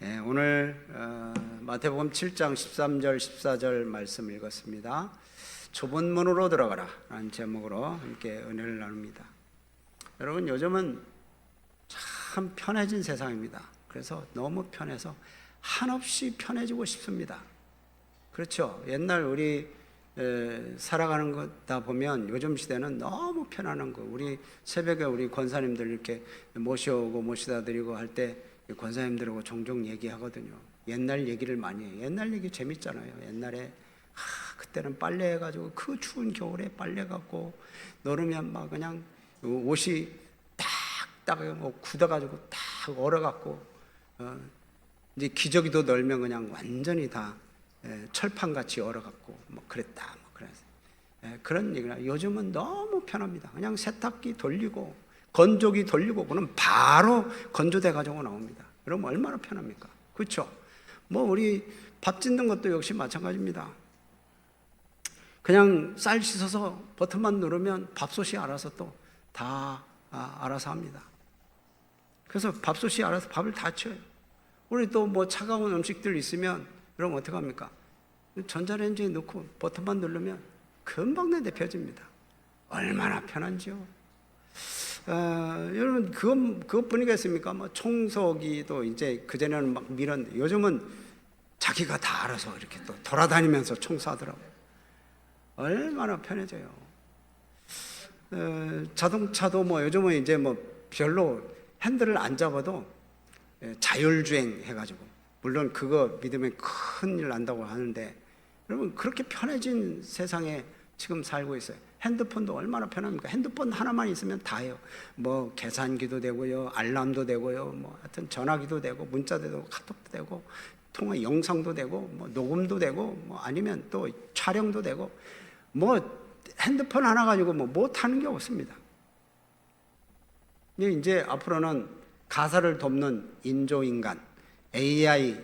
네, 오늘 마태복음 7장 13절 14절 말씀 읽었습니다. 좁은 문으로 들어가라 라는 제목으로 함께 은혜를 나눕니다. 여러분, 요즘은 참 편해진 세상입니다. 그래서 너무 편해서 한없이 편해지고 싶습니다. 그렇죠? 옛날 우리 살아가는 거다 보면 요즘 시대는 너무 편안한 거. 우리 새벽에 우리 권사님들 이렇게 모셔오고 모시다 드리고 할 때 권사님들하고 종종 얘기하거든요. 옛날 얘기를 많이 해요. 옛날 얘기 재밌잖아요. 옛날에 그때는 빨래 해가지고 그 추운 겨울에 빨래 갖고 너르면 막 그냥 옷이 딱딱 굳어가지고 딱 얼어갖고 이제 기저귀도 널면 그냥 완전히 다 철판같이 얼어갖고 뭐 그랬다 뭐 그래서 그런 얘기나. 요즘은 너무 편합니다. 그냥 세탁기 돌리고 건조기 돌리고 그럼 바로 건조돼 가지고 나옵니다. 그럼 얼마나 편합니까? 그렇죠? 뭐 우리 밥 짓는 것도 역시 마찬가지입니다. 그냥 쌀 씻어서 버튼만 누르면 밥솥이 알아서 또 다 알아서 합니다. 그래서 밥솥이 알아서 밥을 다 쳐요. 우리 또 뭐 차가운 음식들 있으면 그럼 어떻게 합니까? 전자레인지에 넣고 버튼만 누르면 금방 데펴집니다. 얼마나 편한지요. 여러분, 그것뿐이겠습니까? 뭐 청소기도 이제 그전에는 막 밀었는데 요즘은 자기가 다 알아서 이렇게 또 돌아다니면서 청소하더라고요. 얼마나 편해져요. 자동차도 뭐 요즘은 이제 뭐 별로 핸들을 안 잡아도 자율주행 해가지고, 물론 그거 믿으면 큰일 난다고 하는데, 여러분, 그렇게 편해진 세상에 지금 살고 있어요. 핸드폰도 얼마나 편합니까? 핸드폰 하나만 있으면 다 해요. 뭐 계산기도 되고요, 알람도 되고요, 뭐 하여튼 전화기도 되고, 문자도 되고, 카톡도 되고, 통화 영상도 되고, 뭐 녹음도 되고, 뭐 아니면 또 촬영도 되고, 뭐 핸드폰 하나 가지고 뭐 못하는 게 없습니다. 이제 앞으로는 가사를 돕는 인조인간, AI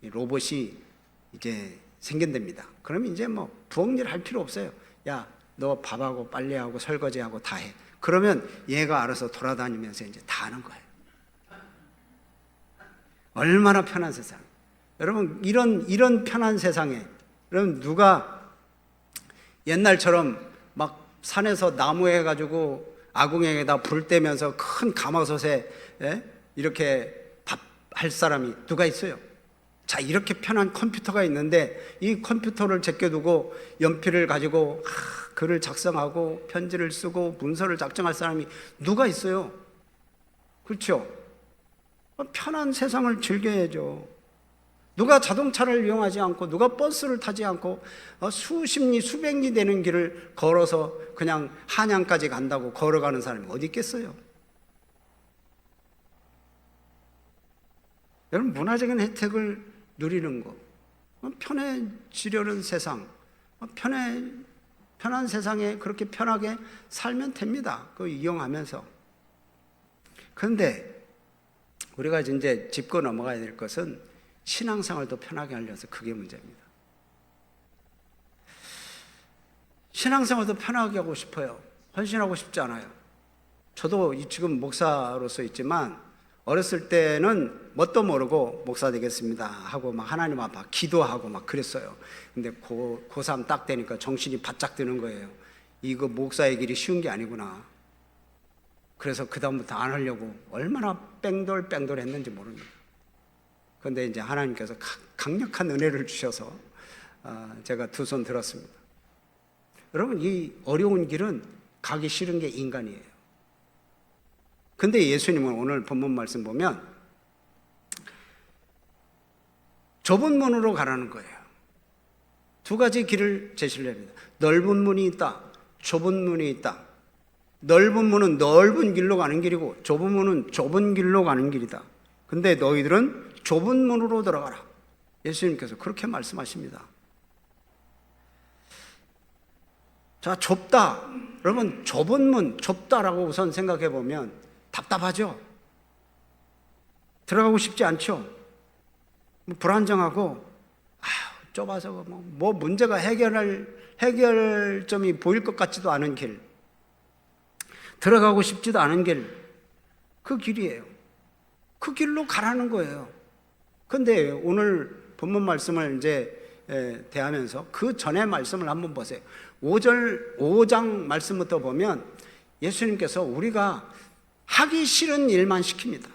로봇이 이제 생긴답니다. 그러면 이제 뭐 부엌일 할 필요 없어요. 야, 너 밥하고 빨래하고 설거지하고 다 해. 그러면 얘가 알아서 돌아다니면서 이제 다 하는 거예요. 얼마나 편한 세상. 여러분, 이런 편한 세상에, 여러분, 누가 옛날처럼 막 산에서 나무 해가지고 아궁이에다 불 떼면서 큰 가마솥에 이렇게 밥 할 사람이 누가 있어요? 자, 이렇게 편한 컴퓨터가 있는데 이 컴퓨터를 제껴두고 연필을 가지고 글을 작성하고 편지를 쓰고 문서를 작성할 사람이 누가 있어요? 그렇죠? 편한 세상을 즐겨야죠. 누가 자동차를 이용하지 않고 누가 버스를 타지 않고 수십 리 수백 리 되는 길을 걸어서 그냥 한양까지 간다고 걸어가는 사람이 어디 있겠어요? 여러분, 문화적인 혜택을 누리는 거, 편해지려는 세상, 편한 세상에 그렇게 편하게 살면 됩니다. 그거 이용하면서. 그런데 우리가 이제 짚고 넘어가야 될 것은 신앙생활도 편하게 하려서 그게 문제입니다. 신앙생활도 편하게 하고 싶어요. 헌신하고 싶지 않아요. 저도 지금 목사로서 있지만 어렸을 때는 뭣도 모르고 목사 되겠습니다 하고 막 하나님 앞에 기도하고 막 그랬어요. 근데 고3 딱 되니까 정신이 바짝 드는 거예요. 이거 목사의 길이 쉬운 게 아니구나. 그래서 그다음부터 안 하려고 얼마나 뺑돌뺑돌 했는지 모릅니다. 그런데 이제 하나님께서 강력한 은혜를 주셔서 제가 두 손 들었습니다. 여러분, 이 어려운 길은 가기 싫은 게 인간이에요. 근데 예수님은 오늘 본문 말씀 보면 좁은 문으로 가라는 거예요. 두 가지 길을 제시를 합니다. 넓은 문이 있다, 좁은 문이 있다. 넓은 문은 넓은 길로 가는 길이고 좁은 문은 좁은 길로 가는 길이다. 근데 너희들은 좁은 문으로 들어가라. 예수님께서 그렇게 말씀하십니다. 자, 좁다. 여러분, 좁은 문, 좁다라고 우선 생각해 보면 답답하죠? 들어가고 싶지 않죠? 불안정하고, 좁아서 뭐 문제가 해결점이 보일 것 같지도 않은 길, 들어가고 싶지도 않은 길, 그 길이에요. 그 길로 가라는 거예요. 근데 오늘 본문 말씀을 이제 대하면서 그 전의 말씀을 한번 보세요. 5장 말씀부터 보면 예수님께서 우리가 하기 싫은 일만 시킵니다.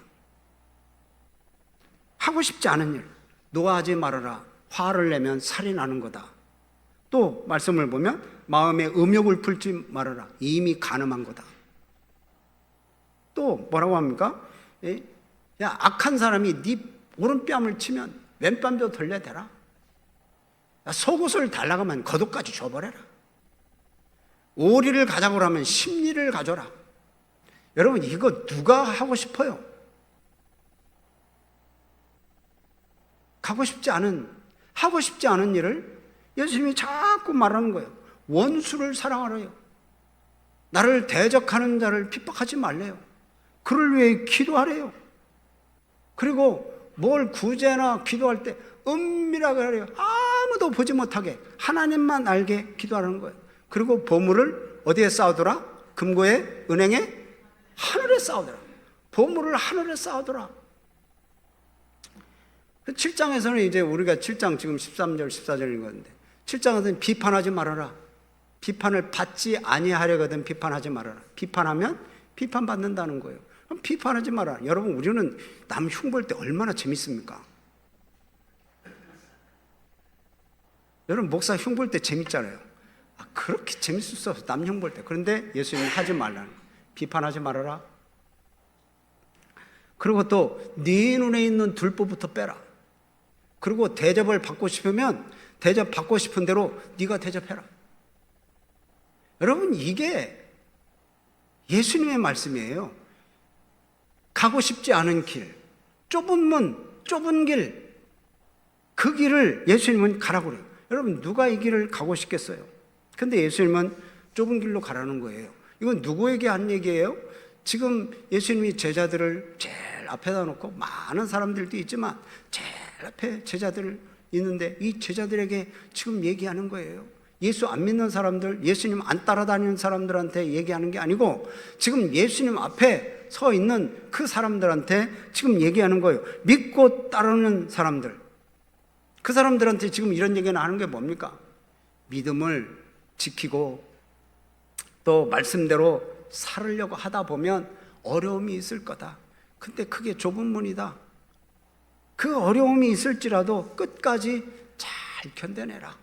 하고 싶지 않은 일, 노하지 말아라. 화를 내면 살이 나는 거다. 또 말씀을 보면 마음에 음욕을 풀지 말아라. 이미 간음한 거다. 또 뭐라고 합니까? 야, 악한 사람이 네 오른뺨을 치면 왼뺨도 돌려대라. 야, 속옷을 달라고 하면 겉옷까지 줘버려라. 오리를 가자고 하면 십리를 가져라. 여러분, 이거 누가 하고 싶어요? 하고 싶지 않은 일을 예수님이 자꾸 말하는 거예요. 원수를 사랑하래요. 나를 대적하는 자를 핍박하지 말래요. 그를 위해 기도하래요. 그리고 뭘 구제나 기도할 때 은밀하게 하래요. 아무도 보지 못하게 하나님만 알게 기도하는 거예요. 그리고 보물을 어디에 쌓아두라? 금고에, 은행에, 하늘에 쌓아두라. 보물을 하늘에 쌓아두라. 7장에서는 이제 우리가 7장 지금 13절 14절인 건데 7장에서는 비판하지 말아라. 비판을 받지 아니하려거든 비판하지 말아라. 비판하면 비판받는다는 거예요. 그럼 비판하지 마라. 여러분, 우리는 남 흉볼 때 얼마나 재밌습니까? 여러분, 목사 흉볼 때 재밌잖아요. 그렇게 재밌을 수 없어, 남 흉볼 때. 그런데 예수님은 하지 말라는 거예요. 비판하지 말아라. 그리고 또 네 눈에 있는 들보부터 빼라. 그리고 대접을 받고 싶으면 대접 받고 싶은 대로 네가 대접해라. 여러분, 이게 예수님의 말씀이에요. 가고 싶지 않은 길, 좁은 문, 좁은 길, 그 길을 예수님은 가라고 그래요. 여러분, 누가 이 길을 가고 싶겠어요? 근데 예수님은 좁은 길로 가라는 거예요. 이건 누구에게 한 얘기예요? 지금 예수님이 제자들을 제일 앞에다 놓고 많은 사람들도 있지만 제일 앞에 제자들 있는데 이 제자들에게 지금 얘기하는 거예요. 예수 안 믿는 사람들, 예수님 안 따라다니는 사람들한테 얘기하는 게 아니고 지금 예수님 앞에 서 있는 그 사람들한테 지금 얘기하는 거예요. 믿고 따르는 사람들, 그 사람들한테 지금 이런 얘기는 하는 게 뭡니까? 믿음을 지키고 또 말씀대로 살으려고 하다 보면 어려움이 있을 거다. 근데 그게 좁은 문이다. 그 어려움이 있을지라도 끝까지 잘 견뎌내라.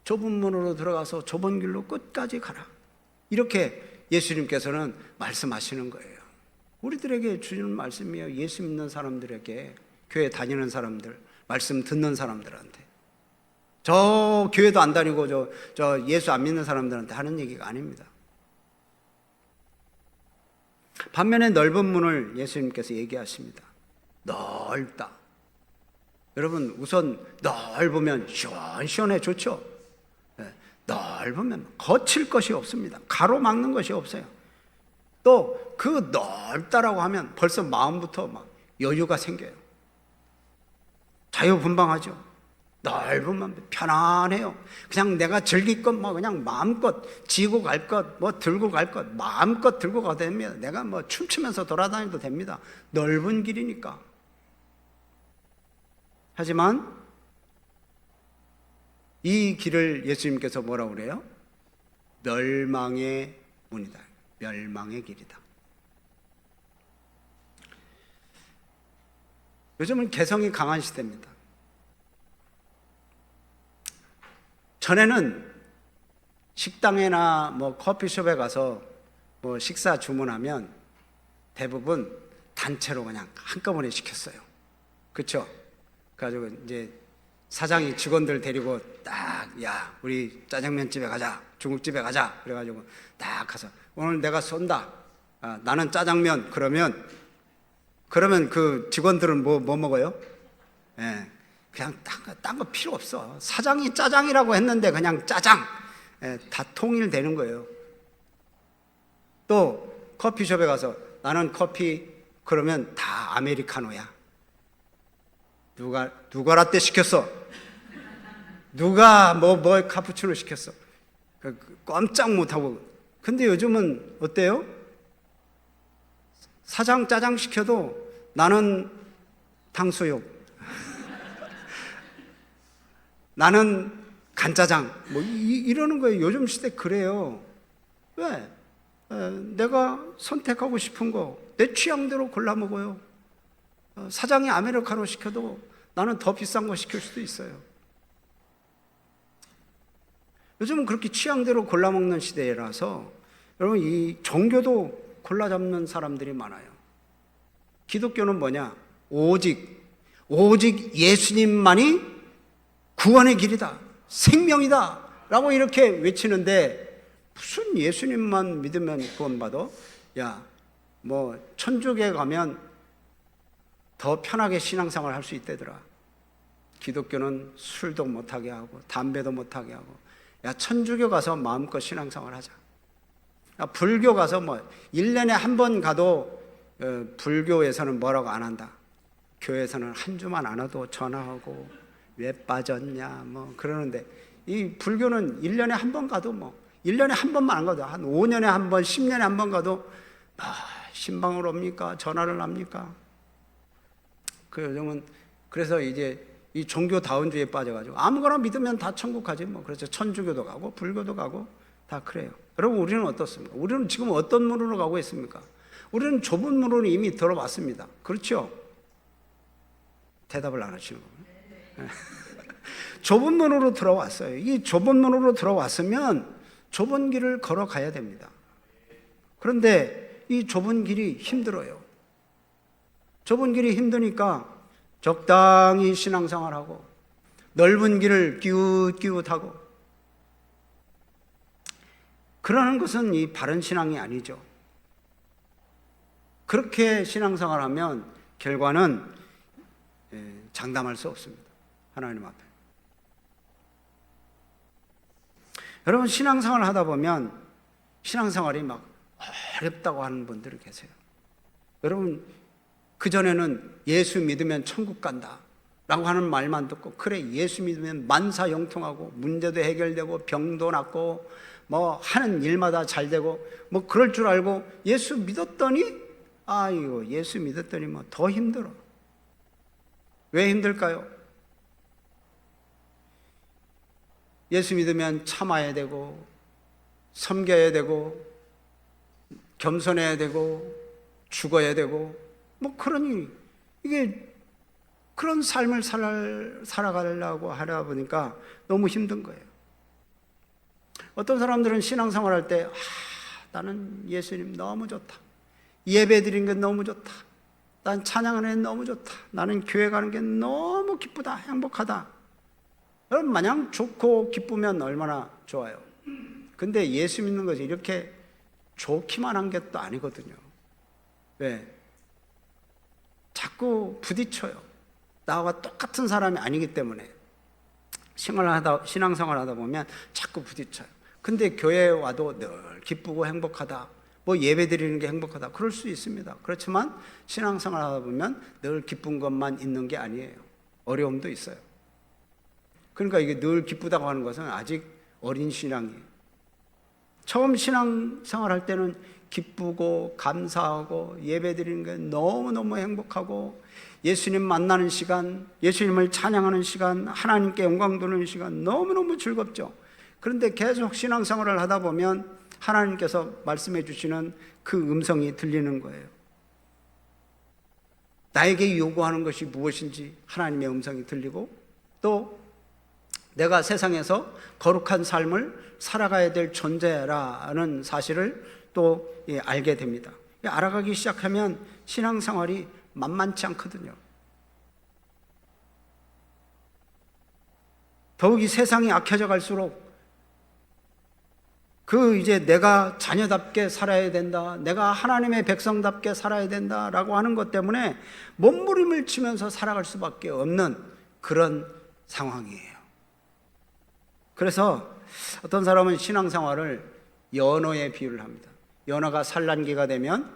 좁은 문으로 들어가서 좁은 길로 끝까지 가라. 이렇게 예수님께서는 말씀하시는 거예요. 우리들에게 주시는 말씀이에요. 예수 믿는 사람들에게, 교회 다니는 사람들, 말씀 듣는 사람들한테. 저 교회도 안 다니고 저 예수 안 믿는 사람들한테 하는 얘기가 아닙니다. 반면에 넓은 문을 예수님께서 얘기하십니다. 넓다. 여러분, 우선 넓으면 시원시원해 좋죠. 넓으면 거칠 것이 없습니다. 가로막는 것이 없어요. 또 그 넓다라고 하면 벌써 마음부터 막 여유가 생겨요. 자유분방하죠. 넓으면 편안해요. 그냥 내가 즐길 것 뭐 그냥 마음껏 지고 갈 것, 뭐 들고 갈 것 마음껏 들고 가도 됩니다. 내가 뭐 춤추면서 돌아다녀도 됩니다. 넓은 길이니까. 하지만 이 길을 예수님께서 뭐라고 그래요? 멸망의 문이다. 멸망의 길이다. 요즘은 개성이 강한 시대입니다. 전에는 식당이나 뭐 커피숍에 가서 뭐 식사 주문하면 대부분 단체로 그냥 한꺼번에 시켰어요. 그렇죠? 그래가지고 이제 사장이 직원들 데리고 딱, 야, 우리 짜장면집에 가자, 중국집에 가자. 그래가지고 딱 가서 오늘 내가 쏜다. 나는 짜장면. 그러면 그 직원들은 뭐 먹어요? 예, 그냥 딴 거 필요 없어. 사장이 짜장이라고 했는데 그냥 짜장. 예, 다 통일되는 거예요. 또 커피숍에 가서 나는 커피. 그러면 다 아메리카노야. 누가 라떼 시켰어? 누가 뭐 카푸치노 시켰어? 꼼짝 못하고. 근데 요즘은 어때요? 사장 짜장 시켜도 나는 탕수육. 나는 간짜장 뭐 이러는 거예요. 요즘 시대 그래요. 왜? 내가 선택하고 싶은 거 내 취향대로 골라 먹어요. 사장이 아메리카노 시켜도 나는 더 비싼 거 시킬 수도 있어요. 요즘은 그렇게 취향대로 골라 먹는 시대라서 여러분 이 종교도 골라 잡는 사람들이 많아요. 기독교는 뭐냐? 오직 예수님만이 구원의 길이다, 생명이다 라고 이렇게 외치는데 무슨 예수님만 믿으면 구원받아? 야, 뭐 천주교에 가면 더 편하게 신앙생활 할 수 있대더라. 기독교는 술도 못하게 하고 담배도 못하게 하고. 야, 천주교 가서 마음껏 신앙생활 하자. 야, 불교 가서 뭐 1년에 한 번 가도 불교에서는 뭐라고 안 한다. 교회에서는 한 주만 안 와도 전화하고 왜 빠졌냐 뭐 그러는데 이 불교는 1년에 한 번 가도 뭐 1년에 한 번만 안 가도 한 5년에 한 번, 10년에 한 번 가도 신방을 옵니까? 전화를 합니까? 그 요즘은 그래서 이제 이 종교다운주의에 빠져가지고 아무거나 믿으면 다 천국 가지 뭐. 그래서 천주교도 가고 불교도 가고 다 그래요. 여러분 우리는 어떻습니까? 우리는 지금 어떤 문으로 가고 있습니까? 우리는 좁은 문으로 이미 들어왔습니다. 그렇죠? 대답을 안 하시는 거예요. 좁은 문으로 들어왔어요. 이 좁은 문으로 들어왔으면 좁은 길을 걸어가야 됩니다. 그런데 이 좁은 길이 힘들어요. 좁은 길이 힘드니까 적당히 신앙생활하고 넓은 길을 끼웃끼웃하고 그러는 것은 이 바른 신앙이 아니죠. 그렇게 신앙생활하면 결과는 장담할 수 없습니다. 하나님 앞에. 여러분 신앙생활을 하다 보면 신앙생활이 막 어렵다고 하는 분들이 계세요. 여러분 그전에는 예수 믿으면 천국 간다 라고 하는 말만 듣고 그래 예수 믿으면 만사형통하고 문제도 해결되고 병도 낫고 뭐 하는 일마다 잘 되고 뭐 그럴 줄 알고 예수 믿었더니 아이고 예수 믿었더니 뭐 더 힘들어. 왜 힘들까요? 예수 믿으면 참아야 되고 섬겨야 되고 겸손해야 되고 죽어야 되고 뭐 그러니 이게 그런 삶을 살아가려고 하다 보니까 너무 힘든 거예요. 어떤 사람들은 신앙생활 할 때 나는 예수님 너무 좋다. 예배 드리는 게 너무 좋다. 난 찬양하는 게 너무 좋다. 나는 교회 가는 게 너무 기쁘다. 행복하다. 여러분 마냥 좋고 기쁘면 얼마나 좋아요. 근데 예수 믿는 것이 이렇게 좋기만 한 게 또 아니거든요. 왜? 자꾸 부딪혀요. 나와 똑같은 사람이 아니기 때문에 신앙생활 하다 보면 자꾸 부딪혀요. 근데 교회에 와도 늘 기쁘고 행복하다. 뭐 예배 드리는 게 행복하다. 그럴 수 있습니다. 그렇지만 신앙생활 하다 보면 늘 기쁜 것만 있는 게 아니에요. 어려움도 있어요. 그러니까 이게 늘 기쁘다고 하는 것은 아직 어린 신앙이에요. 처음 신앙생활 할 때는 기쁘고 감사하고 예배 드리는 게 너무너무 행복하고 예수님 만나는 시간, 예수님을 찬양하는 시간, 하나님께 영광 돌리는 시간 너무너무 즐겁죠. 그런데 계속 신앙생활을 하다 보면 하나님께서 말씀해 주시는 그 음성이 들리는 거예요. 나에게 요구하는 것이 무엇인지 하나님의 음성이 들리고 또 내가 세상에서 거룩한 삶을 살아가야 될 존재라는 사실을 또 알게 됩니다. 알아가기 시작하면 신앙생활이 만만치 않거든요. 더욱이 세상이 악해져 갈수록 이제 내가 자녀답게 살아야 된다, 내가 하나님의 백성답게 살아야 된다라고 하는 것 때문에 몸부림을 치면서 살아갈 수밖에 없는 그런 상황이에요. 그래서 어떤 사람은 신앙생활을 연어에 비유를 합니다. 연어가 산란기가 되면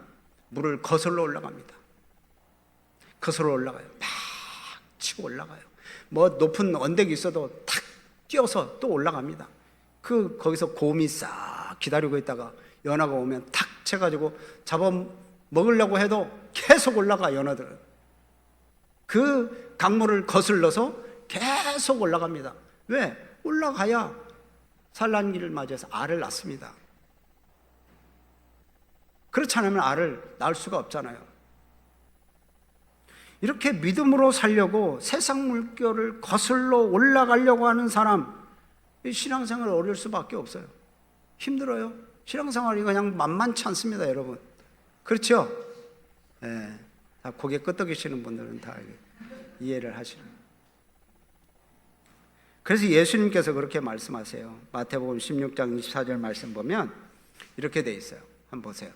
물을 거슬러 올라갑니다. 거슬러 올라가요. 막 치고 올라가요. 뭐 높은 언덕이 있어도 탁 뛰어서 또 올라갑니다. 거기서 곰이 싹 기다리고 있다가 연어가 오면 탁 쳐가지고 잡아 먹으려고 해도 계속 올라가. 연어들은 그 강물을 거슬러서 계속 올라갑니다. 왜? 올라가야 산란기를 맞이해서 알을 낳습니다. 그렇지 않으면 알을 낳을 수가 없잖아요. 이렇게 믿음으로 살려고 세상 물결을 거슬러 올라가려고 하는 사람, 신앙생활 어려울 수밖에 없어요. 힘들어요. 신앙생활이 그냥 만만치 않습니다, 여러분. 그렇죠? 네, 다 고개 끄덕이시는 분들은 다 이해를 하시는. 그래서 예수님께서 그렇게 말씀하세요. 마태복음 16장 24절 말씀 보면 이렇게 돼 있어요. 한번 보세요.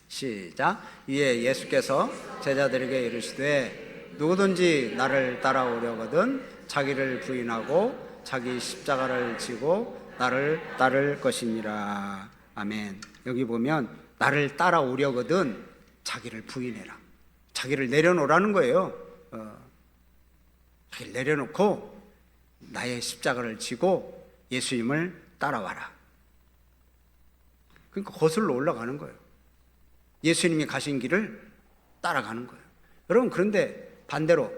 시작. 이에 예수께서 제자들에게 이르시되 누구든지 나를 따라오려거든 자기를 부인하고 자기 십자가를 지고 나를 따를 것이니라. 아멘. 여기 보면 나를 따라오려거든 자기를 부인해라. 자기를 내려놓으라는 거예요. 자기를 내려놓고 나의 십자가를 지고 예수님을 따라와라. 그러니까 거슬러 올라가는 거예요. 예수님이 가신 길을 따라가는 거예요. 여러분, 그런데 반대로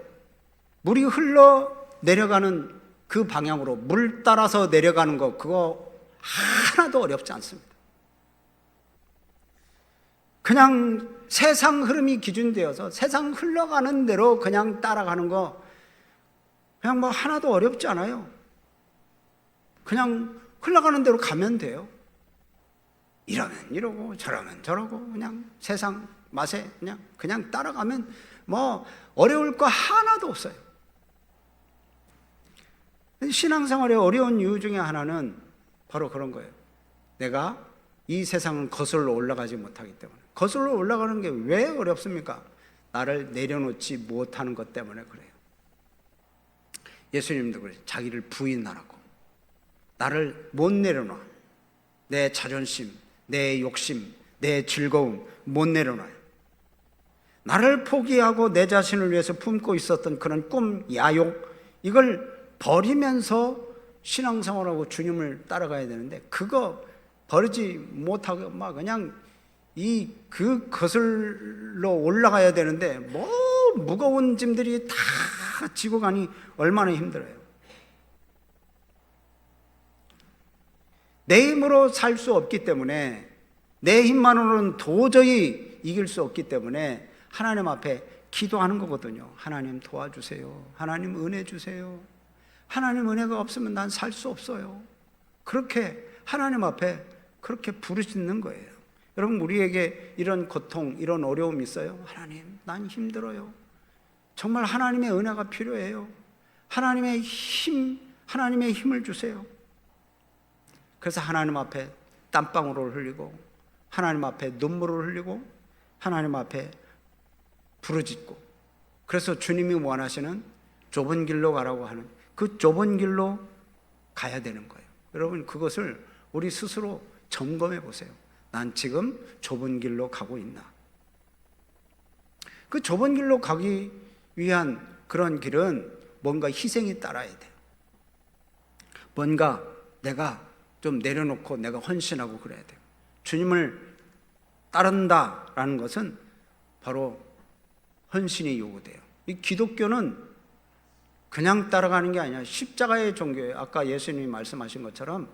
물이 흘러 내려가는 그 방향으로 물 따라서 내려가는 거, 그거 하나도 어렵지 않습니다. 그냥 세상 흐름이 기준되어서 세상 흘러가는 대로 그냥 따라가는 거, 그냥 뭐 하나도 어렵지 않아요. 그냥 흘러가는 대로 가면 돼요. 이러면 이러고 저러면 저러고 그냥 세상 맛에 그냥 따라가면 뭐 어려울 거 하나도 없어요. 신앙생활의 어려운 이유 중에 하나는 바로 그런 거예요. 내가 이 세상을 거슬러 올라가지 못하기 때문에. 거슬러 올라가는 게 왜 어렵습니까? 나를 내려놓지 못하는 것 때문에 그래요. 예수님도 그래요. 자기를 부인하라고. 나를 못 내려놔. 내 자존심, 내 욕심, 내 즐거움 못 내려놔요. 나를 포기하고 내 자신을 위해서 품고 있었던 그런 꿈, 야욕, 이걸 버리면서 신앙생활하고 주님을 따라가야 되는데, 그거 버리지 못하고 막 그냥 그 거슬러 올라가야 되는데 뭐 무거운 짐들이 다 지고 가니 얼마나 힘들어요. 내 힘으로 살 수 없기 때문에, 내 힘만으로는 도저히 이길 수 없기 때문에 하나님 앞에 기도하는 거거든요. 하나님 도와주세요. 하나님 은혜 주세요. 하나님 은혜가 없으면 난 살 수 없어요. 그렇게 하나님 앞에 그렇게 부르짖는 거예요. 여러분, 우리에게 이런 고통, 이런 어려움이 있어요. 하나님, 난 힘들어요. 정말 하나님의 은혜가 필요해요. 하나님의 힘을 주세요. 그래서 하나님 앞에 땀방울을 흘리고, 하나님 앞에 눈물을 흘리고, 하나님 앞에 부르짖고, 그래서 주님이 원하시는 좁은 길로 가라고 하는 그 좁은 길로 가야 되는 거예요. 여러분, 그것을 우리 스스로 점검해 보세요. 난 지금 좁은 길로 가고 있나? 그 좁은 길로 가기 위한 그런 길은 뭔가 희생이 따라야 돼요. 뭔가 내가 좀 내려놓고 내가 헌신하고 그래야 돼요. 주님을 따른다라는 것은 바로 헌신이 요구돼요. 이 기독교는 그냥 따라가는 게 아니라 십자가의 종교예요. 아까 예수님이 말씀하신 것처럼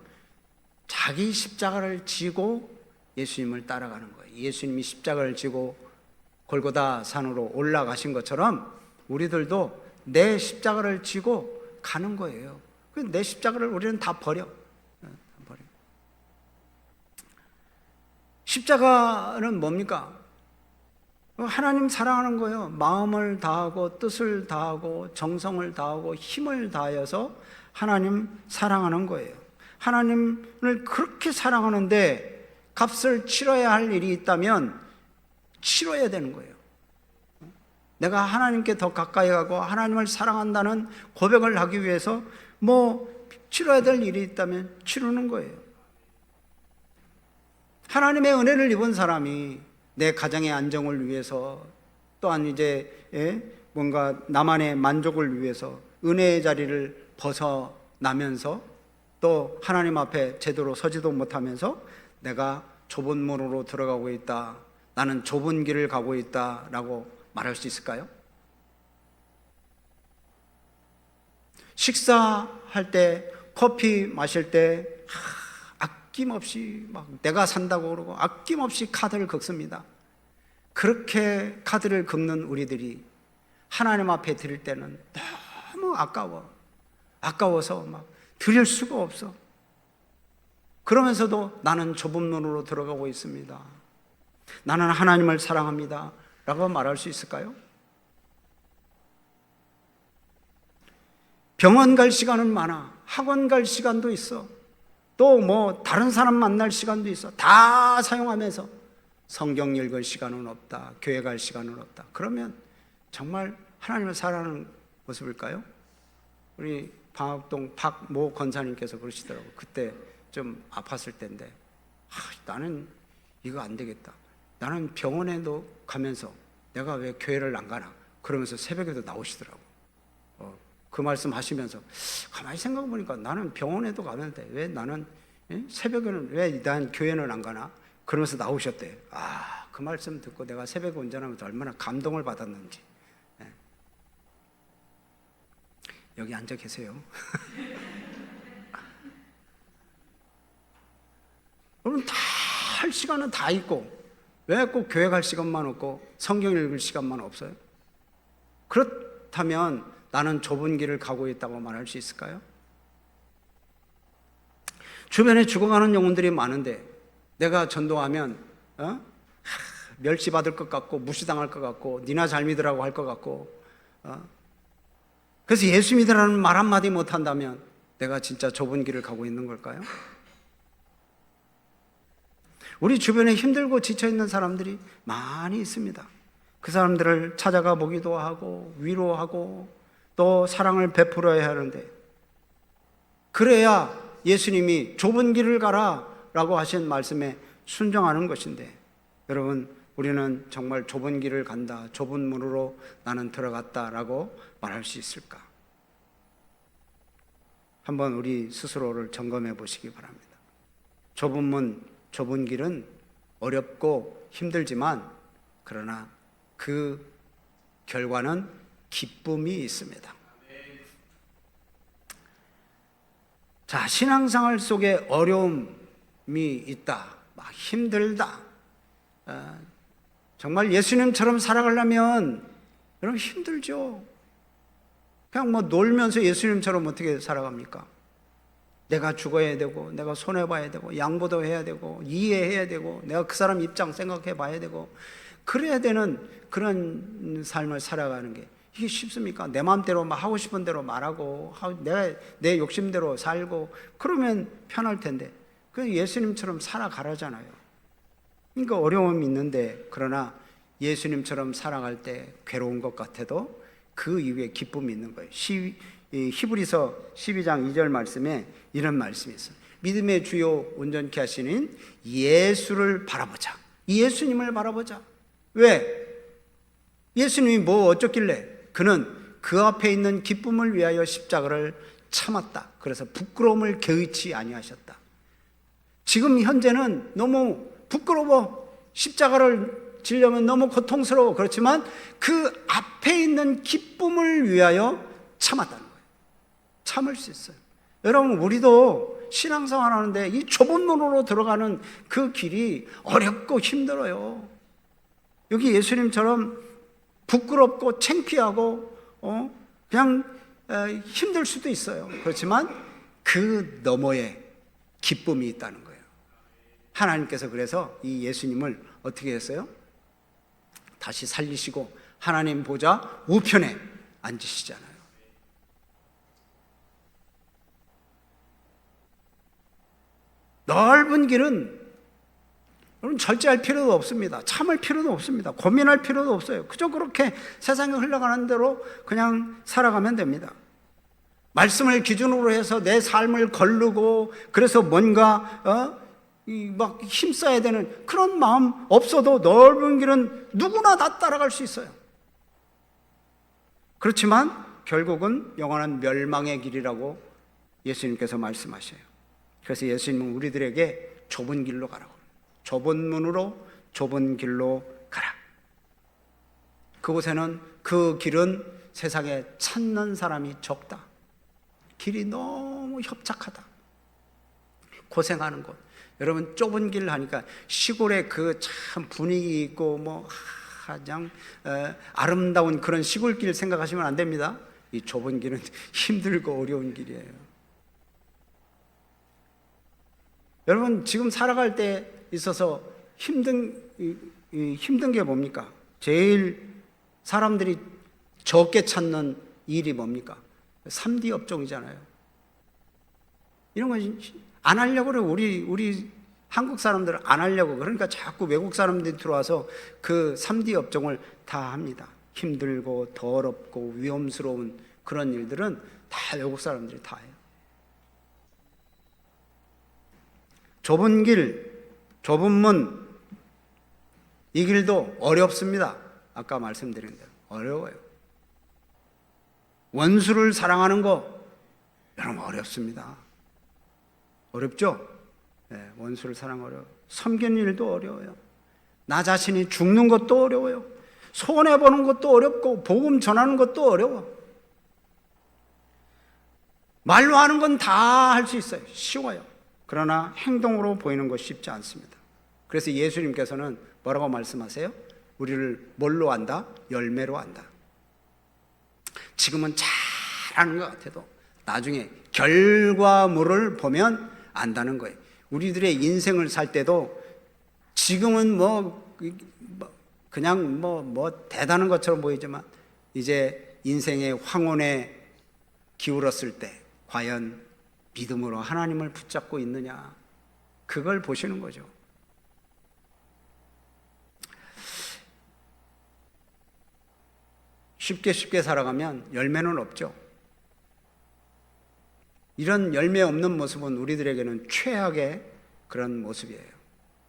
자기 십자가를 지고 예수님을 따라가는 거예요. 예수님이 십자가를 지고 골고다 산으로 올라가신 것처럼 우리들도 내 십자가를 지고 가는 거예요. 내 십자가를 우리는 다 버려. 십자가는 뭡니까? 하나님 사랑하는 거예요. 마음을 다하고 뜻을 다하고 정성을 다하고 힘을 다하여서 하나님 사랑하는 거예요. 하나님을 그렇게 사랑하는데 값을 치러야 할 일이 있다면 치러야 되는 거예요. 내가 하나님께 더 가까이 가고 하나님을 사랑한다는 고백을 하기 위해서 뭐 치러야 될 일이 있다면 치르는 거예요. 하나님의 은혜를 입은 사람이 내 가정의 안정을 위해서, 또한 이제 뭔가 나만의 만족을 위해서 은혜의 자리를 벗어나면서 또 하나님 앞에 제대로 서지도 못하면서 내가 좁은 문으로 들어가고 있다, 나는 좁은 길을 가고 있다라고 말할 수 있을까요? 할 때, 커피 마실 때 아낌없이 막 내가 산다고 그러고 아낌없이 카드를 긁습니다. 그렇게 카드를 긁는 우리들이 하나님 앞에 드릴 때는 너무 아까워서 막 드릴 수가 없어. 그러면서도 나는 좁은 문으로 들어가고 있습니다. 나는 하나님을 사랑합니다 라고 말할 수 있을까요? 병원 갈 시간은 많아. 학원 갈 시간도 있어. 또 뭐 다른 사람 만날 시간도 있어. 다 사용하면서 성경 읽을 시간은 없다. 교회 갈 시간은 없다. 그러면 정말 하나님을 사랑하는 모습일까요? 우리 방학동 박모 권사님께서 그러시더라고요. 그때 좀 아팠을 때인데 나는 이거 안 되겠다. 나는 병원에도 가면서 내가 왜 교회를 안 가나? 그러면서 새벽에도 나오시더라고요. 그 말씀 하시면서 가만히 생각해 보니까 나는 병원에도 가는데 왜 나는 새벽에는 왜 난 교회는 안 가나? 그러면서 나오셨대요. 그 말씀 듣고 내가 새벽에 운전하면서 얼마나 감동을 받았는지. 여기 앉아 계세요. 여러분 다 할 시간은 다 있고 왜 꼭 교회 갈 시간만 없고 성경 읽을 시간만 없어요? 그렇다면 나는 좁은 길을 가고 있다고 말할 수 있을까요? 주변에 죽어가는 영혼들이 많은데 내가 전도하면 멸시받을 것 같고 무시당할 것 같고 니나 잘 믿으라고 할 것 같고 그래서 예수 믿으라는 말 한마디 못한다면 내가 진짜 좁은 길을 가고 있는 걸까요? 우리 주변에 힘들고 지쳐있는 사람들이 많이 있습니다. 그 사람들을 찾아가 보기도 하고 위로하고 또 사랑을 베풀어야 하는데 그래야 예수님이 좁은 길을 가라 라고 하신 말씀에 순종하는 것인데 여러분 우리는 정말 좁은 길을 간다, 좁은 문으로 나는 들어갔다 라고 말할 수 있을까? 한번 우리 스스로를 점검해 보시기 바랍니다. 좁은 문, 좁은 길은 어렵고 힘들지만 그러나 그 결과는 기쁨이 있습니다. 자, 신앙생활 속에 어려움이 있다, 막 힘들다. 정말 예수님처럼 살아가려면 여러분 힘들죠. 그냥 뭐 놀면서 예수님처럼 어떻게 살아갑니까? 내가 죽어야 되고 내가 손해봐야 되고 양보도 해야 되고 이해해야 되고 내가 그 사람 입장 생각해 봐야 되고 그래야 되는 그런 삶을 살아가는 게 이게 쉽습니까? 내 마음대로 막 하고 싶은 대로 말하고 내 욕심대로 살고 그러면 편할 텐데 그 예수님처럼 살아가라잖아요. 그러니까 어려움이 있는데 그러나 예수님처럼 살아갈 때 괴로운 것 같아도 그 이후에 기쁨이 있는 거예요. 히브리서 12장 2절 말씀에 이런 말씀이 있어요. 믿음의 주요 온전케 하시는 예수를 바라보자. 이 예수님을 바라보자. 왜? 예수님이 뭐 어쩌길래? 그는 그 앞에 있는 기쁨을 위하여 십자가를 참았다. 그래서 부끄러움을 개의치 아니하셨다. 지금 현재는 너무 부끄러워. 십자가를 지려면 너무 고통스러워. 그렇지만 그 앞에 있는 기쁨을 위하여 참았다는 거예요. 참을 수 있어요. 여러분 우리도 신앙생활 하는데 이 좁은 문으로 들어가는 그 길이 어렵고 힘들어요. 여기 예수님처럼 부끄럽고 창피하고 그냥 힘들 수도 있어요. 그렇지만 그 너머에 기쁨이 있다는 거예요. 하나님께서 그래서 이 예수님을 어떻게 했어요? 다시 살리시고 하나님 보좌 우편에 앉으시잖아요. 넓은 길은 여러분 절제할 필요도 없습니다. 참을 필요도 없습니다. 고민할 필요도 없어요. 그저 그렇게 세상에 흘러가는 대로 그냥 살아가면 됩니다. 말씀을 기준으로 해서 내 삶을 거르고 그래서 뭔가 막 힘써야 되는 그런 마음 없어도 넓은 길은 누구나 다 따라갈 수 있어요. 그렇지만 결국은 영원한 멸망의 길이라고 예수님께서 말씀하셔요. 그래서 예수님은 우리들에게 좁은 길로 가라고, 좁은 문으로 좁은 길로 가라. 그곳에는 그 길은 세상에 찾는 사람이 적다. 길이 너무 협착하다. 고생하는 곳. 여러분 좁은 길 하니까 시골에 그 참 분위기 있고 뭐 가장 아름다운 그런 시골길 생각하시면 안 됩니다. 이 좁은 길은 힘들고 어려운 길이에요. 여러분 지금 살아갈 때 있어서 힘든 게 뭡니까? 제일 사람들이 적게 찾는 일이 뭡니까? 3D 업종이잖아요. 이런 건 안 하려고 그래요. 우리 한국 사람들은 안 하려고. 그러니까 자꾸 외국 사람들이 들어와서 그 3D 업종을 다 합니다. 힘들고 더럽고 위험스러운 그런 일들은 다 외국 사람들이 다 해요. 좁은 길, 좁은 문, 이 길도 어렵습니다. 아까 말씀드린 대로 어려워요. 원수를 사랑하는 거 여러분 어렵습니다. 어렵죠? 네, 원수를 사랑하는 어려워요. 섬기는 일도 어려워요. 나 자신이 죽는 것도 어려워요. 손해보는 것도 어렵고 복음 전하는 것도 어려워. 말로 하는 건 다 할 수 있어요. 쉬워요. 그러나 행동으로 보이는 것이 쉽지 않습니다. 그래서 예수님께서는 뭐라고 말씀하세요? 우리를 뭘로 안다? 열매로 안다. 지금은 잘하는 것 같아도 나중에 결과물을 보면 안다는 거예요. 우리들의 인생을 살 때도 지금은 그냥 대단한 것처럼 보이지만 이제 인생의 황혼에 기울었을 때 과연 믿음으로 하나님을 붙잡고 있느냐, 그걸 보시는 거죠. 쉽게 살아가면 열매는 없죠. 이런 열매 없는 모습은 우리들에게는 최악의 그런 모습이에요.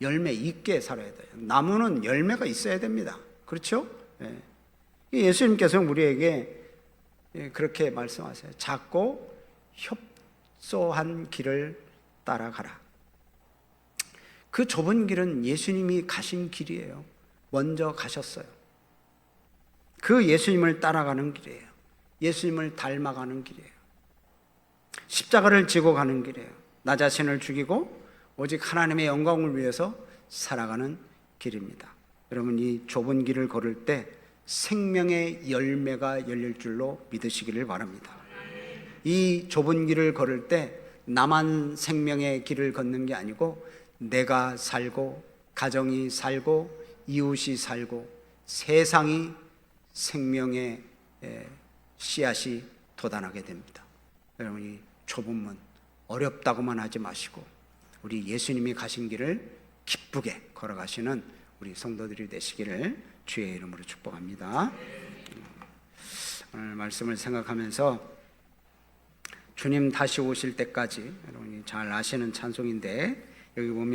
열매 있게 살아야 돼요. 나무는 열매가 있어야 됩니다. 그렇죠? 예. 예수님께서 우리에게 그렇게 말씀하세요. 작고 협소한 길을 따라가라. 그 좁은 길은 예수님이 가신 길이에요. 먼저 가셨어요. 그 예수님을 따라가는 길이에요. 예수님을 닮아가는 길이에요. 십자가를 지고 가는 길이에요. 나 자신을 죽이고 오직 하나님의 영광을 위해서 살아가는 길입니다. 여러분 이 좁은 길을 걸을 때 생명의 열매가 열릴 줄로 믿으시기를 바랍니다. 이 좁은 길을 걸을 때 나만 생명의 길을 걷는 게 아니고 내가 살고 가정이 살고 이웃이 살고 세상이 생명의 씨앗이 돋아나게 됩니다. 여러분 이 좁은 문 어렵다고만 하지 마시고 우리 예수님이 가신 길을 기쁘게 걸어가시는 우리 성도들이 되시기를 주의 이름으로 축복합니다. 오늘 말씀을 생각하면서 주님 다시 오실 때까지 여러분이 잘 아시는 찬송인데 여기 보면